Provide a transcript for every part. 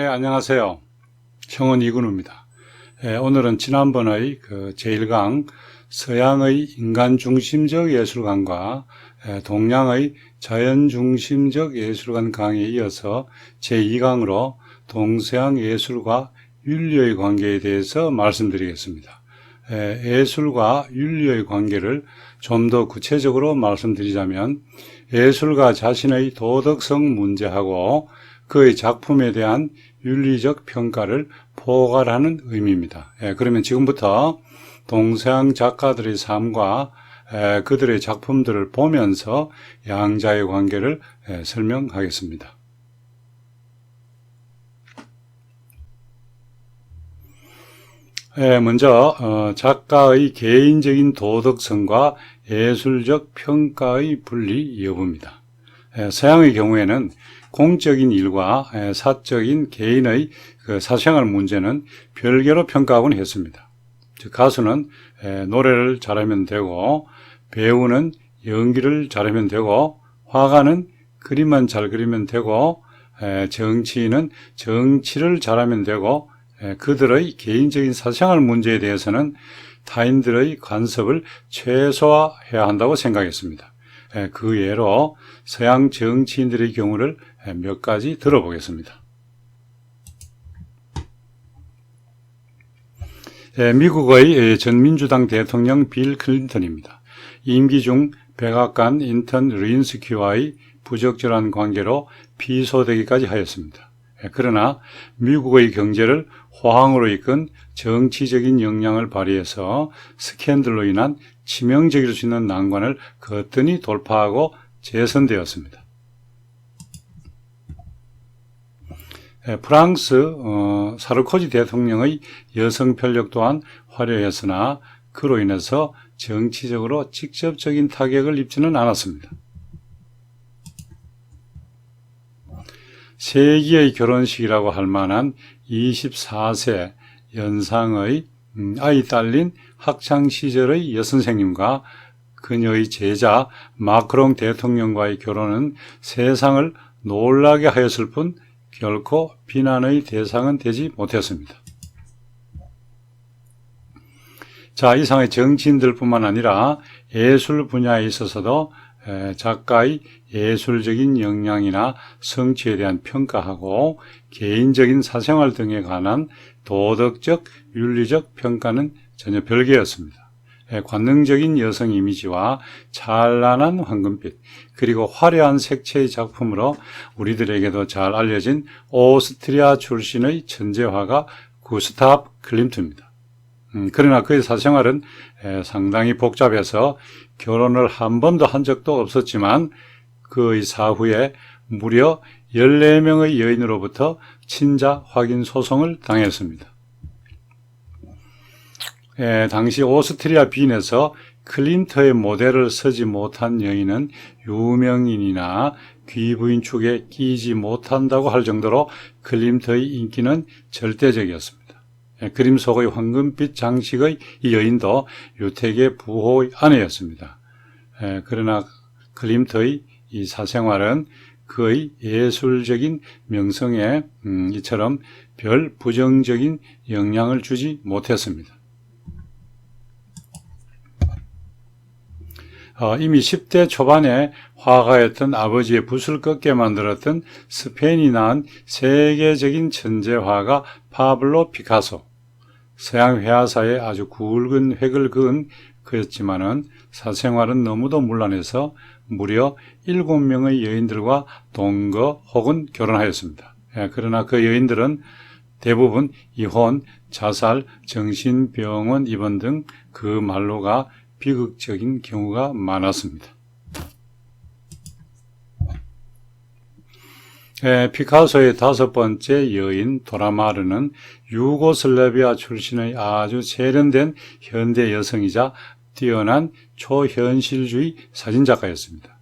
네, 안녕하세요. 청원 이근우입니다. 오늘은 지난번의 제1강 서양의 인간중심적 예술관과 동양의 자연중심적 예술관 강의에 이어서 제2강으로 동서양 예술과 윤리의 관계에 대해서 말씀드리겠습니다. 예술과 윤리의 관계를 좀 더 구체적으로 말씀드리자면 예술가 자신의 도덕성 문제하고 그의 작품에 대한 윤리적 평가를 포괄하는 의미입니다. 그러면 지금부터 동서양 작가들의 삶과 그들의 작품들을 보면서 양자의 관계를 설명하겠습니다. 먼저 작가의 개인적인 도덕성과 예술적 평가의 분리 여부입니다. 서양의 경우에는 공적인 일과 사적인 개인의 사생활 문제는 별개로 평가하곤 했습니다. 즉 가수는 노래를 잘하면 되고, 배우는 연기를 잘하면 되고, 화가는 그림만 잘 그리면 되고, 정치인은 정치를 잘하면 되고, 그들의 개인적인 사생활 문제에 대해서는 타인들의 간섭을 최소화해야 한다고 생각했습니다. 그 예로 서양 정치인들의 경우를 몇 가지 들어보겠습니다. 미국의 전 민주당 대통령 빌 클린턴입니다. 임기 중 백악관 인턴 르인스키와의 부적절한 관계로 피소되기까지 하였습니다. 그러나 미국의 경제를 호황으로 이끈 정치적인 역량을 발휘해서 스캔들로 인한 치명적일 수 있는 난관을 거뜬히 돌파하고 재선되었습니다. 프랑스 사르코지 대통령의 여성 편력 또한 화려했으나 그로 인해서 정치적으로 직접적인 타격을 입지는 않았습니다. 세기의 결혼식이라고 할 만한 24세 연상의 아이 딸린 학창시절의 여선생님과 그녀의 제자 마크롱 대통령과의 결혼은 세상을 놀라게 하였을 뿐 결코 비난의 대상은 되지 못했습니다. 자, 이상의 정치인들뿐만 아니라 예술 분야에 있어서도 작가의 예술적인 역량이나 성취에 대한 평가하고 개인적인 사생활 등에 관한 도덕적, 윤리적 평가는 전혀 별개였습니다. 관능적인 여성 이미지와 찬란한 황금빛 그리고 화려한 색채의 작품으로 우리들에게도 잘 알려진 오스트리아 출신의 천재화가 구스타프 클림트입니다. 그러나 그의 사생활은 상당히 복잡해서 결혼을 한 번도 한 적도 없었지만 그의 사후에 무려 14명의 여인으로부터 친자 확인 소송을 당했습니다. 당시 오스트리아 빈에서 클린터의 모델을 서지 못한 여인은 유명인이나 귀부인 축에 끼지 못한다고 할 정도로 클린터의 인기는 절대적이었습니다. 그림 속의 황금빛 장식의 이 여인도 유택의 부호의 아내였습니다. 그러나 클린터의 이 사생활은 그의 예술적인 명성에 이처럼 별 부정적인 영향을 주지 못했습니다. 이미 10대 초반에 화가였던 아버지의 붓을 꺾게 만들었던 스페인이 낳은 세계적인 천재화가 파블로 피카소. 서양 회화사에 아주 굵은 획을 그은 그였지만은 사생활은 너무도 문란해서 무려 7명의 여인들과 동거 혹은 결혼하였습니다. 그러나 그 여인들은 대부분 이혼, 자살, 정신병원 입원 등 그 말로가 비극적인 경우가 많았습니다. 피카소의 5번째 여인 도라마르는 유고슬라비아 출신의 아주 세련된 현대 여성이자 뛰어난 초현실주의 사진작가였습니다.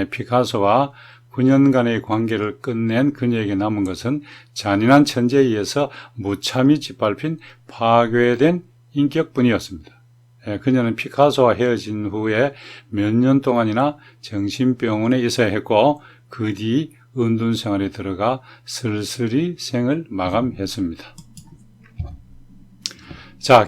피카소와 9년간의 관계를 끝낸 그녀에게 남은 것은 잔인한 천재에 의해서 무참히 짓밟힌 파괴된 인격뿐이었습니다. 그녀는 피카소와 헤어진 후에 몇 년 동안이나 정신병원에 있어야 했고 그 뒤 은둔 생활에 들어가 슬슬이 생을 마감했습니다. 자,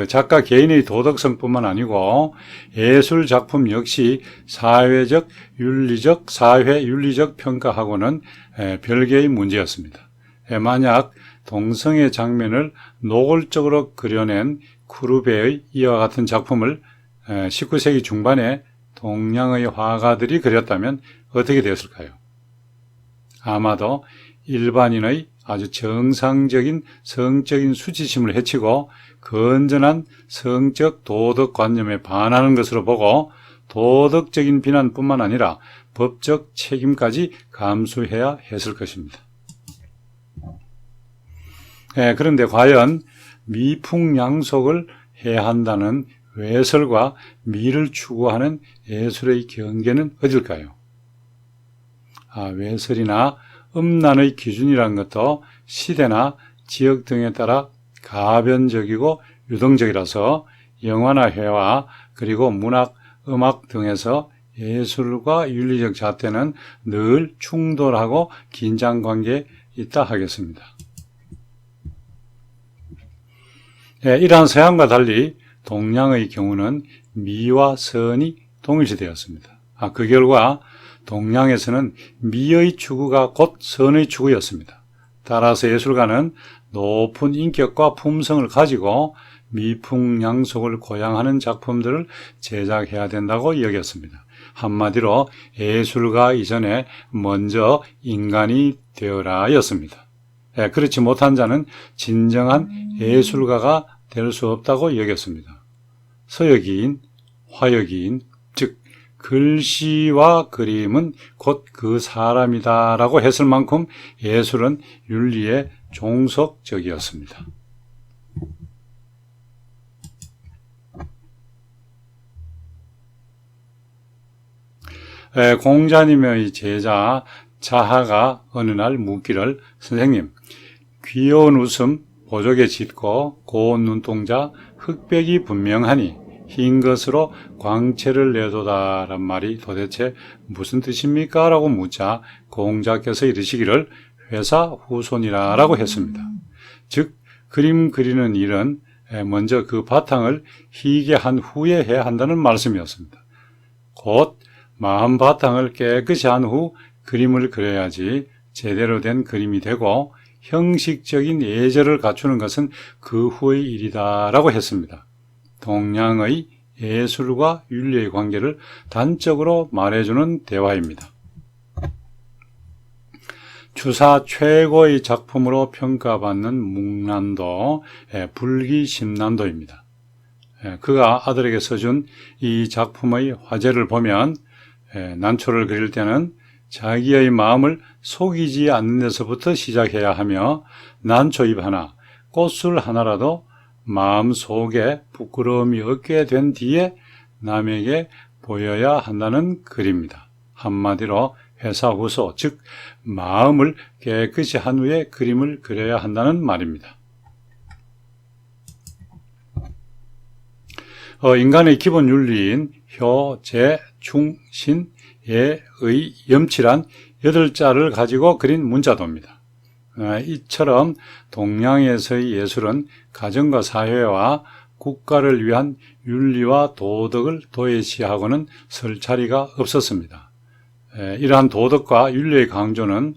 작가 개인의 도덕성뿐만 아니고 예술 작품 역시 사회적, 윤리적, 사회윤리적 평가하고는 별개의 문제였습니다. 만약 동성애 장면을 노골적으로 그려낸 쿠르베의 이와 같은 작품을 19세기 중반에 동양의 화가들이 그렸다면 어떻게 되었을까요? 아마도 일반인의 아주 정상적인 성적인 수치심을 해치고 건전한 성적 도덕관념에 반하는 것으로 보고 도덕적인 비난뿐만 아니라 법적 책임까지 감수해야 했을 것입니다. 그런데 과연 미풍양속을 해야 한다는 외설과 미를 추구하는 예술의 경계는 어딜까요? 외설이나 음란의 기준이라는 것도 시대나 지역 등에 따라 가변적이고 유동적이라서 영화나 회화 그리고 문학, 음악 등에서 예술과 윤리적 잣대는 늘 충돌하고 긴장관계에 있다 하겠습니다. 이러한 서양과 달리 동양의 경우는 미와 선이 동일시되었습니다. 그 결과 동양에서는 미의 추구가 곧 선의 추구였습니다. 따라서 예술가는 높은 인격과 품성을 가지고 미풍양속을 고양하는 작품들을 제작해야 된다고 여겼습니다. 한마디로 예술가 이전에 먼저 인간이 되어라 였습니다. 그렇지 못한 자는 진정한 예술가가 될 수 없다고 여겼습니다. 서역이인, 화역이인, 즉 글씨와 그림은 곧 그 사람이다라고 했을 만큼 예술은 윤리에 종속적이었습니다. 공자님의 제자 자하가 어느 날 묻기를 선생님, 귀여운 웃음 보조개 짙고 고운 눈동자 흑백이 분명하니 흰 것으로 광채를 내도다란 말이 도대체 무슨 뜻입니까? 라고 묻자 공자께서 이르시기를 회사 후손이라 라고 했습니다. 즉 그림 그리는 일은 먼저 그 바탕을 희게 한 후에 해야 한다는 말씀이었습니다. 곧 마음 바탕을 깨끗이 한 후 그림을 그려야지 제대로 된 그림이 되고 형식적인 예절을 갖추는 것은 그 후의 일이다 라고 했습니다. 동양의 예술과 윤리의 관계를 단적으로 말해주는 대화입니다. 주사 최고의 작품으로 평가받는 묵난도, 불기심난도입니다. 그가 아들에게 써준 이 작품의 화제를 보면 난초를 그릴 때는 자기의 마음을 속이지 않는 데서부터 시작해야 하며 난초잎 하나, 꽃술 하나라도 마음 속에 부끄러움이 없게 된 뒤에 남에게 보여야 한다는 글입니다. 한마디로 회사후소, 즉 마음을 깨끗이 한 후에 그림을 그려야 한다는 말입니다. 인간의 기본 윤리인 효, 재, 충, 신, 예, 의, 염치란 8자를 가지고 그린 문자도입니다. 이처럼 동양에서의 예술은 가정과 사회와 국가를 위한 윤리와 도덕을 도외시하고는 설 자리가 없었습니다. 이러한 도덕과 윤리의 강조는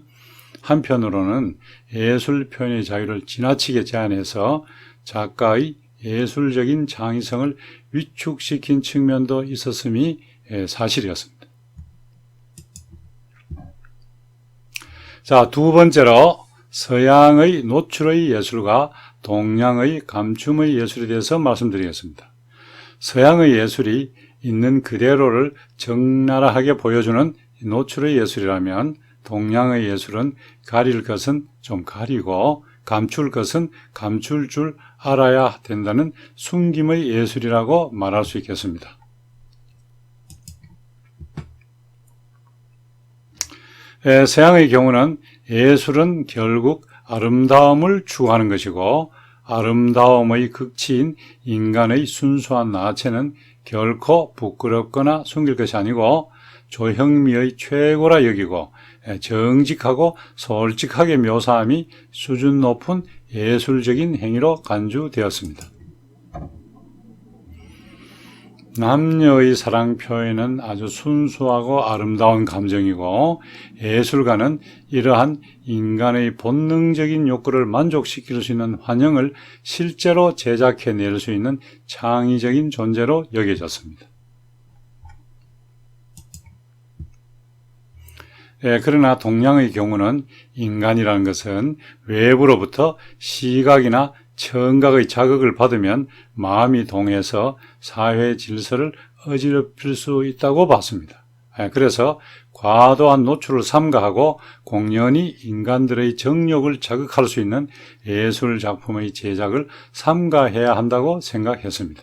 한편으로는 예술 표현의 자유를 지나치게 제한해서 작가의 예술적인 창의성을 위축시킨 측면도 있었음이 사실이었습니다. 자, 두 번째로 서양의 노출의 예술과 동양의 감춤의 예술에 대해서 말씀드리겠습니다. 서양의 예술이 있는 그대로를 적나라하게 보여주는 노출의 예술이라면 동양의 예술은 가릴 것은 좀 가리고 감출 것은 감출 줄 알아야 된다는 숨김의 예술이라고 말할 수 있겠습니다. 서양의 경우는 예술은 결국 아름다움을 추구하는 것이고 아름다움의 극치인 인간의 순수한 나체는 결코 부끄럽거나 숨길 것이 아니고 조형미의 최고라 여기고 정직하고 솔직하게 묘사함이 수준 높은 예술적인 행위로 간주되었습니다. 남녀의 사랑 표현은 아주 순수하고 아름다운 감정이고 예술가는 이러한 인간의 본능적인 욕구를 만족시킬 수 있는 환영을 실제로 제작해낼 수 있는 창의적인 존재로 여겨졌습니다. 그러나 동양의 경우는 인간이라는 것은 외부로부터 시각이나 청각의 자극을 받으면 마음이 동해서 사회 질서를 어지럽힐 수 있다고 봤습니다. 그래서 과도한 노출을 삼가하고 공연히 인간들의 정욕을 자극할 수 있는 예술 작품의 제작을 삼가해야 한다고 생각했습니다.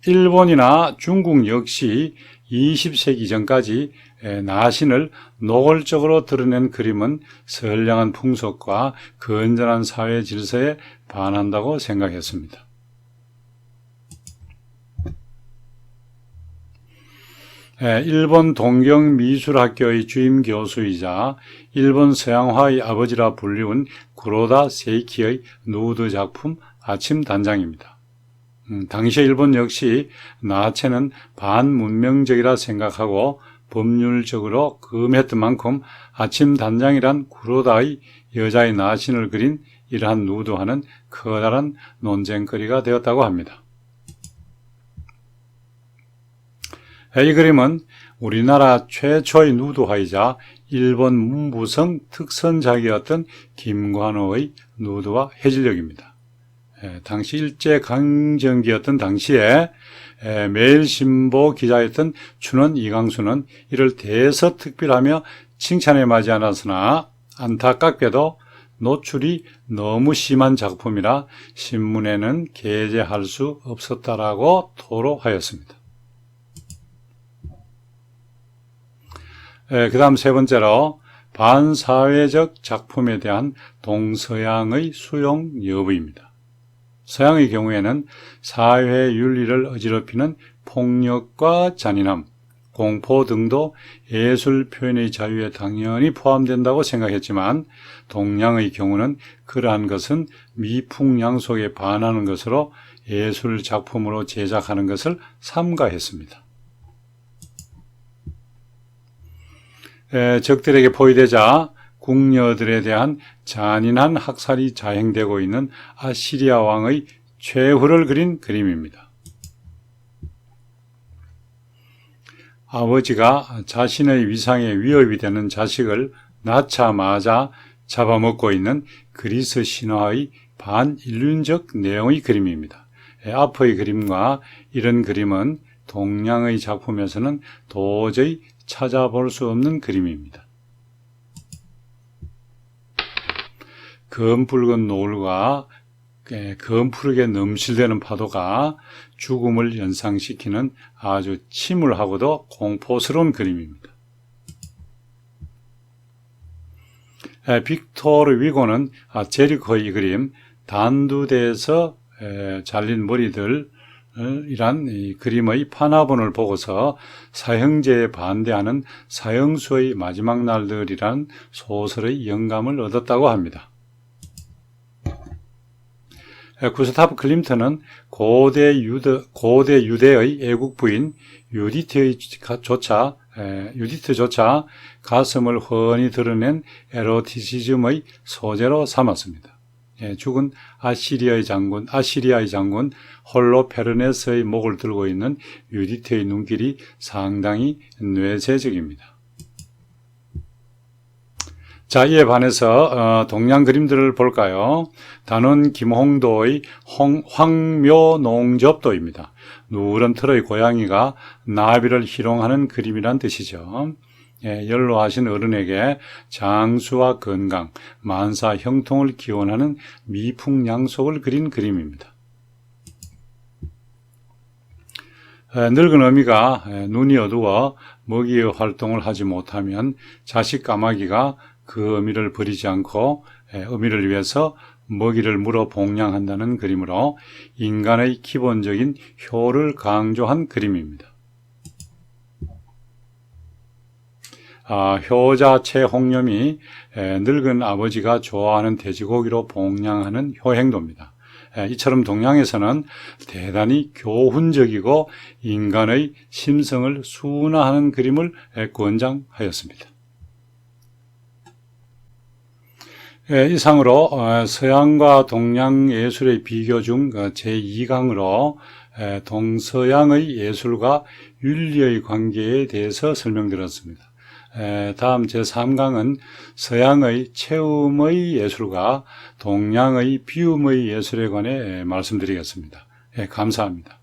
일본이나 중국 역시 20세기 전까지 나신을 노골적으로 드러낸 그림은 선량한 풍속과 건전한 사회 질서에 반한다고 생각했습니다. 일본 동경미술학교의 주임 교수이자 일본 서양화의 아버지라 불리운 구로다 세이키의 누드 작품 아침 단장입니다. 당시 일본 역시 나체는 반문명적이라 생각하고 법률적으로 금했던 만큼 아침 단장이란 구로다의 여자의 나신을 그린 이러한 누드화는 커다란 논쟁거리가 되었다고 합니다. 이 그림은 우리나라 최초의 누드화이자 일본 문부성 특선작이었던 김관호의 누드화 해질녘입니다. 당시 일제강점기였던 당시에 매일신보 기자였던 춘원 이강수는 이를 대서특필하며 칭찬에 맞지 않았으나 안타깝게도 노출이 너무 심한 작품이라 신문에는 게재할 수 없었다라고 토로하였습니다. 그 다음 세 번째로 반사회적 작품에 대한 동서양의 수용 여부입니다. 서양의 경우에는 사회 윤리를 어지럽히는 폭력과 잔인함, 공포 등도 예술 표현의 자유에 당연히 포함된다고 생각했지만 동양의 경우는 그러한 것은 미풍양속에 반하는 것으로 예술 작품으로 제작하는 것을 삼가했습니다. 적들에게 포위되자 궁녀들에 대한 잔인한 학살이 자행되고 있는 아시리아 왕의 최후를 그린 그림입니다. 아버지가 자신의 위상에 위협이 되는 자식을 낳자마자 잡아먹고 있는 그리스 신화의 반인륜적 내용의 그림입니다. 앞의 그림과 이런 그림은 동양의 작품에서는 도저히 찾아볼 수 없는 그림입니다. 검붉은 노을과 검푸르게 넘실대는 파도가 죽음을 연상시키는 아주 침울하고도 공포스러운 그림입니다. 빅토르 위고는 제리코의 그림 단두대에서 잘린 머리들 이란 이 그림의 판화본을 보고서 사형제에 반대하는 사형수의 마지막 날들이란 소설의 영감을 얻었다고 합니다. 구스타프 클림트는 고대 유대의 애국 부인 유디트조차 가슴을 훤히 드러낸 에로티시즘의 소재로 삼았습니다. 죽은 아시리아의 장군 홀로페르네스의 목을 들고 있는 유디트의 눈길이 상당히 뇌세적입니다. 자, 이에 반해서 동양 그림들을 볼까요? 단원 김홍도의 황묘농접도입니다. 누런 털의 고양이가 나비를 희롱하는 그림이란 뜻이죠. 연로하신 어른에게 장수와 건강, 만사 형통을 기원하는 미풍양속을 그린 그림입니다. 늙은 어미가 눈이 어두워 먹이의 활동을 하지 못하면 자식 까마귀가 그 어미를 버리지 않고 어미를 위해서 먹이를 물어 봉양한다는 그림으로 인간의 기본적인 효를 강조한 그림입니다. 효자 최홍념이 늙은 아버지가 좋아하는 돼지고기로 봉양하는 효행도입니다. 이처럼 동양에서는 대단히 교훈적이고 인간의 심성을 순화하는 그림을 권장하였습니다. 이상으로 서양과 동양 예술의 비교 중 제2강으로 동서양의 예술과 윤리의 관계에 대해서 설명드렸습니다. 다음 제3강은 서양의 체험의 예술과 동양의 비움의 예술에 관해 말씀드리겠습니다. 감사합니다.